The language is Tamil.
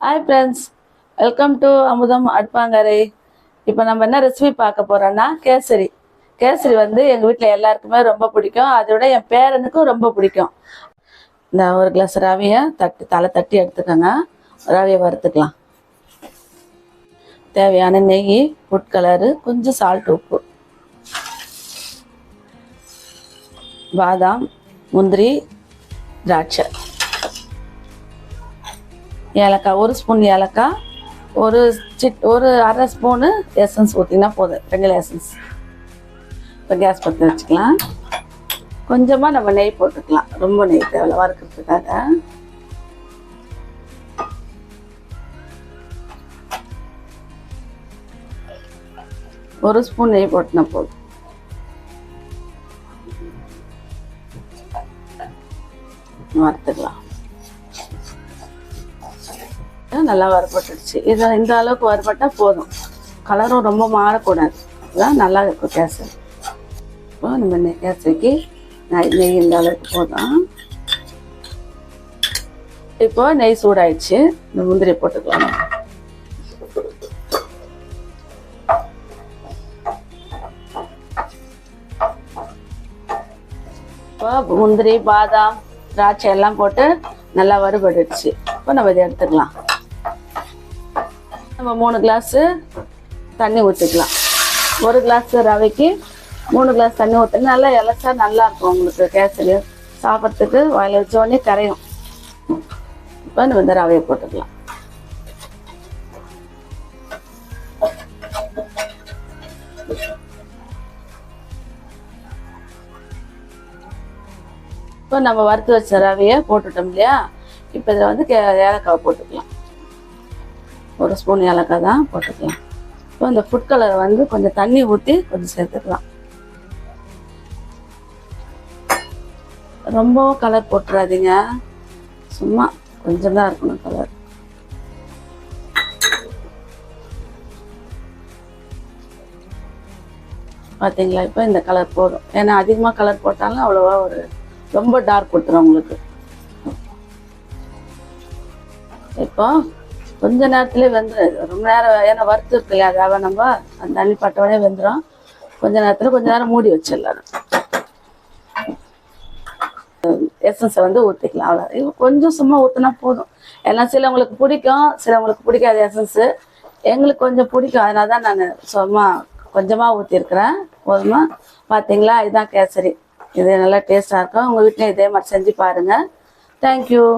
ஹாய் ஃப்ரெண்ட்ஸ், வெல்கம் டு அமுதம் அடுப்பாங்கரை. இப்போ நம்ம என்ன ரெசிபி பார்க்க போகிறோன்னா கேசரி. கேசரி வந்து எங்கள் வீட்டில் எல்லாருக்குமே ரொம்ப பிடிக்கும். அதோட என் பேரனுக்கும் ரொம்ப பிடிக்கும். இந்த ஒரு கிளாஸ் ரவையை தலை தட்டி எடுத்துக்கோங்க. ரவையை வறுத்துக்கலாம். தேவையான நெய், ஃபுட் கலரு, கொஞ்சம் சால்ட், உப்பு, பாதாம், முந்திரி, திராட்சை, ஏலக்காய், ஒரு ஸ்பூன் ஏலக்காய், ஒரு அரை ஸ்பூனு எசன்ஸ் ஊற்றிங்கன்னா போதும், வெண்ணிலா எசன்ஸ். இப்போ கேஸ் பற்ற வச்சுக்கலாம். கொஞ்சமாக நம்ம நெய் போட்டுக்கலாம், ரொம்ப நெய் தேவையில்ல வறுக்கிறதுக்காக. ஒரு ஸ்பூன் நெய் போட்டுனா போதும். வறுத்துக்கலாம். நல்லா வறுபட்டுடுச்சு. இதை இந்த அளவுக்கு வறுபட்டால் போதும், கலரும் ரொம்ப மாறக்கூடாது. இதுதான் நல்லா இருக்கும் கேசரி. இப்போ நம்ம கேசரிக்கு நெய் இந்த அளவுக்கு போதும். இப்போ நெய் சூடாயிடுச்சு. இந்த முந்திரி போட்டுக்கலாம். இப்போ முந்திரி, பாதாம், திராட்சை எல்லாம் போட்டு நல்லா வறுபட்டுடுச்சு. இப்போ நம்ம இதை எடுத்துக்கலாம். நம்ம 3 கிளாஸு தண்ணி ஊற்றிக்கலாம். ஒரு கிளாஸ் ரவைக்கு 3 கிளாஸ் தண்ணி ஊற்றினா நல்லா இலச்சா நல்லா இருக்கும் உங்களுக்கு கேசரி. சாப்பிட்றதுக்கு வாயில் வச்சோடனே கரையும். இப்போ நம்ம இந்த ரவையை போட்டுக்கலாம். இப்போ நம்ம வறுத்து வச்ச ரவையை போட்டுட்டோம் இல்லையா? இப்போ இதில் வந்து ஏலக்காவை போட்டுக்கலாம். ஒரு ஸ்பூன் ஏலக்காய் தான் போட்டுக்கலாம். இப்போ இந்த ஃபுட் கலரை வந்து கொஞ்சம் தண்ணி ஊற்றி கொஞ்சம் சேர்த்துக்கலாம். ரொம்பவும் கலர் போட்டுறாதீங்க, சும்மா கொஞ்சம் தான் இருக்கணும் கலர். பார்த்தீங்களா? இப்போ இந்த கலர் போதும். ஏன்னா அதிகமாக கலர் போட்டாலும் அவ்வளோவா ரொம்ப டார்க் கொடுத்துரும் உங்களுக்கு. இப்போ கொஞ்ச நேரத்துலேயே வெந்துடும். ரொம்ப நேரம் ஏன்னா வறுத்து இருக்கு இல்லையா, அதாவது நம்ம அந்த தண்ணி பட்டவனே வெந்துடும். கொஞ்ச நேரம் மூடி வச்சிடலாம். எசன்ஸை வந்து ஊற்றிக்கலாம். அவ்வளோ கொஞ்சம் சும்மா ஊற்றினா போதும். ஏன்னா சிலவங்களுக்கு பிடிக்கும், சிலவங்களுக்கு பிடிக்காது எசன்ஸு. எங்களுக்கு கொஞ்சம் பிடிக்கும், அதனால தான் நான் சும்மா கொஞ்சமாக ஊற்றிருக்கிறேன். போதுமா? பார்த்தீங்களா? இதுதான் கேசரி. இது நல்லா டேஸ்ட்டாக இருக்கும். உங்கள் வீட்டில் இதே மாதிரி செஞ்சு பாருங்கள். தேங்க்யூ.